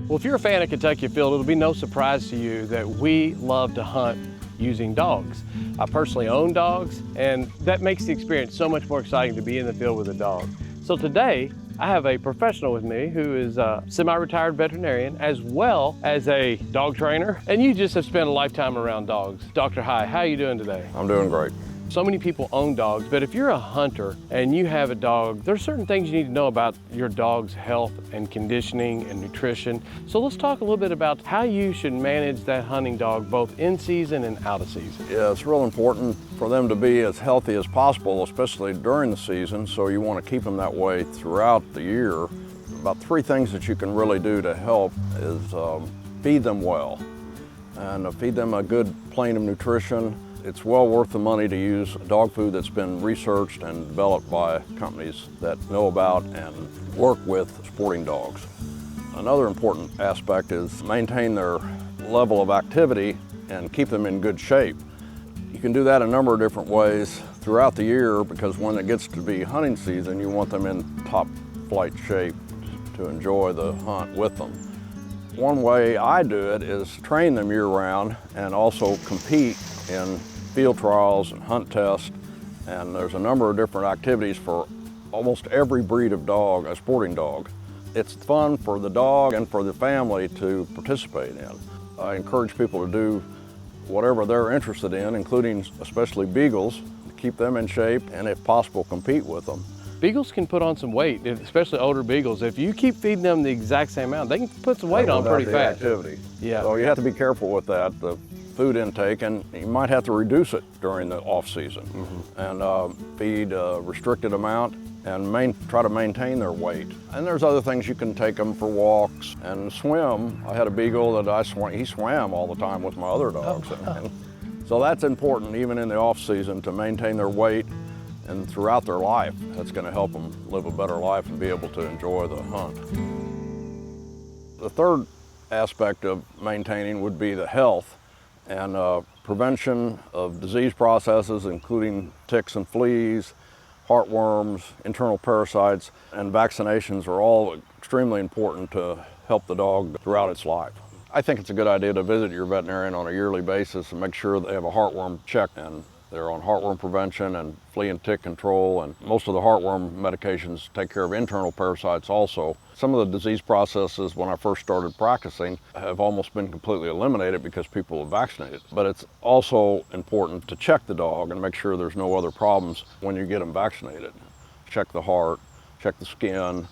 Well, if you're a fan of Kentucky Afield, it'll be no surprise to you that we love to hunt using dogs. I personally own dogs, and that makes the experience so much more exciting to be in the field with a dog. So today, I have a professional with me who is a semi-retired veterinarian as well as a dog trainer, and you just have spent a lifetime around dogs. Dr. Heye, how are you doing today? I'm doing great. So many people own dogs, but if you're a hunter and you have a dog, there's certain things you need to know about your dog's health and conditioning and nutrition. So let's talk a little bit about how you should manage that hunting dog both in season and out of season. Yeah, it's real important for them to be as healthy as possible, especially during the season, so you want to keep them that way throughout the year. About 3 things that you can really do to help is feed them well and feed them a good plane of nutrition. It's well worth the money to use dog food that's been researched and developed by companies that know about and work with sporting dogs. Another important aspect is maintain their level of activity and keep them in good shape. You can do that a number of different ways throughout the year, because when it gets to be hunting season, you want them in top flight shape to enjoy the hunt with them. One way I do it is train them year-round and also compete in field trials and hunt tests, and there's a number of different activities for almost every breed of dog, a sporting dog. It's fun for the dog and for the family to participate in. I encourage people to do whatever they're interested in, including especially beagles, to keep them in shape and if possible compete with them. Beagles can put on some weight, especially older beagles. If you keep feeding them the exact same amount, they can put some weight on pretty fast. Activity. Yeah. So you have to be careful with that, the food intake, and you might have to reduce it during the off season and feed a restricted amount and try to maintain their weight. And there's other things you can take them for walks and swim. I had a beagle that he swam all the time with my other dogs. And so that's important even in the off season to maintain their weight, and throughout their life, that's going to help them live a better life and be able to enjoy the hunt. The third aspect of maintaining would be the health and prevention of disease processes, including ticks and fleas, heartworms, internal parasites, and vaccinations are all extremely important to help the dog throughout its life. I think it's a good idea to visit your veterinarian on a yearly basis and make sure they have a heartworm check, and they're on heartworm prevention and flea and tick control, and most of the heartworm medications take care of internal parasites also. Some of the disease processes when I first started practicing have almost been completely eliminated because people have vaccinated. But it's also important to check the dog and make sure there's no other problems when you get them vaccinated. Check the heart, check the skin,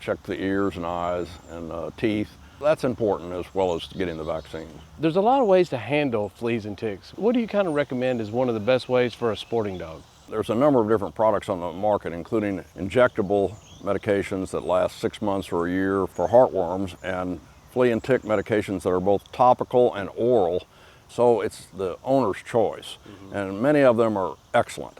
check the ears and eyes and teeth. That's important, as well as getting the vaccine. There's a lot of ways to handle fleas and ticks. What do you kind of recommend as one of the best ways for a sporting dog? There's a number of different products on the market, including injectable medications that last 6 months or a year for heartworms, and flea and tick medications that are both topical and oral. So it's the owner's choice, and many of them are excellent.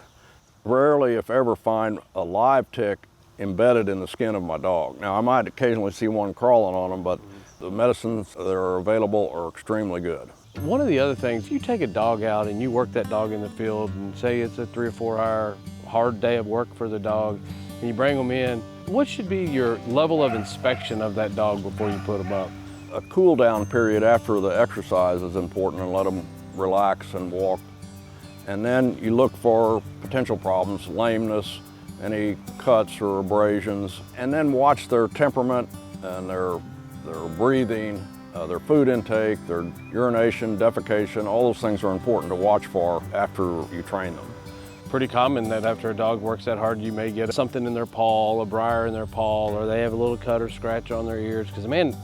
Rarely, if ever, find a live tick embedded in the skin of my dog. Now, I might occasionally see one crawling on them, but the medicines that are available are extremely good. One of the other things, you take a dog out and you work that dog in the field, and say it's a 3 or 4 hour hard day of work for the dog, and you bring them in, what should be your level of inspection of that dog before you put them up? A cool down period after the exercise is important, and let them relax and walk. And then you look for potential problems, lameness, any cuts or abrasions, and then watch their temperament and their breathing, their food intake, their urination, defecation. All those things are important to watch for after you train them. Pretty common that after a dog works that hard, you may get something in their paw, a briar in their paw, or they have a little cut or scratch on their ears, because man,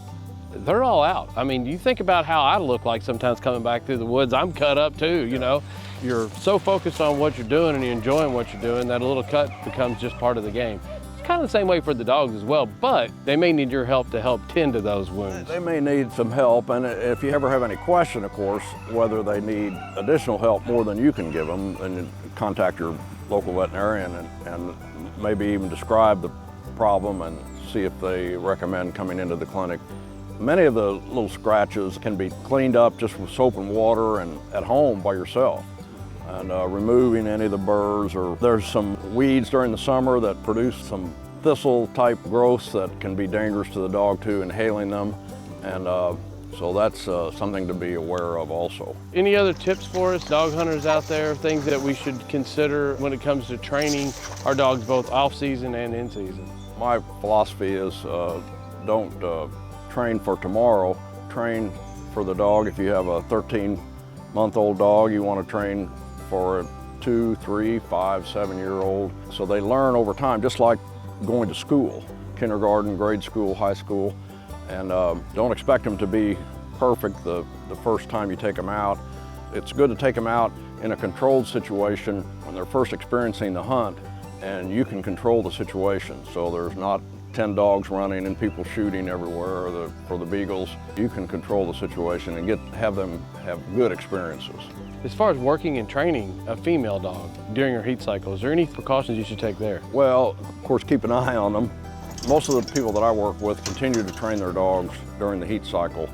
they're all out. I mean, you think about how I look like sometimes coming back through the woods. I'm cut up too, you know. You're so focused on what you're doing and you're enjoying what you're doing that a little cut becomes just part of the game. It's kind of the same way for the dogs as well, but they may need your help to help tend to those wounds. They may need some help, and if you ever have any question, of course, whether they need additional help more than you can give them, then you contact your local veterinarian and maybe even describe the problem and see if they recommend coming into the clinic. Many of the little scratches can be cleaned up just with soap and water and at home by yourself. And removing any of the burrs, or there's some weeds during the summer that produce some thistle type growths that can be dangerous to the dog too, inhaling them. And so that's something to be aware of also. Any other tips for us, dog hunters out there, things that we should consider when it comes to training our dogs both off-season and in-season? My philosophy is don't train for tomorrow, train for the dog. If you have a 13-month-old dog, you want to train for a 2, 3, 5, 7-year-old. So they learn over time, just like going to school, kindergarten, grade school, high school. And don't expect them to be perfect the first time you take them out. It's good to take them out in a controlled situation when they're first experiencing the hunt, and you can control the situation. So there's not 10 dogs running and people shooting everywhere for the beagles. You can control the situation and have them have good experiences. As far as working and training a female dog during her heat cycle, is there any precautions you should take there? Well, of course, keep an eye on them. Most of the people that I work with continue to train their dogs during the heat cycle.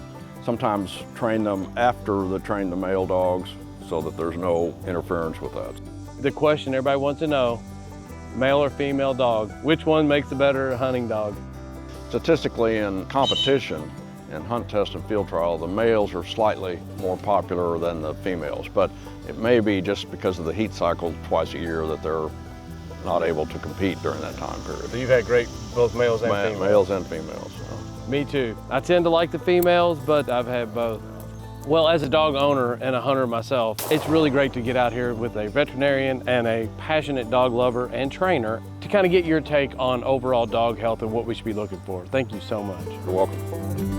Sometimes train them after they train the male dogs so that there's no interference with that. The question everybody wants to know, male or female dog, which one makes the better hunting dog? Statistically, in competition, in hunt test and field trial, the males are slightly more popular than the females, but it may be just because of the heat cycle twice a year that they're not able to compete during that time period. So you've had great both males and females? Males and females. Me too. I tend to like the females, but I've had both. Well, as a dog owner and a hunter myself, it's really great to get out here with a veterinarian and a passionate dog lover and trainer to kind of get your take on overall dog health and what we should be looking for. Thank you so much. You're welcome.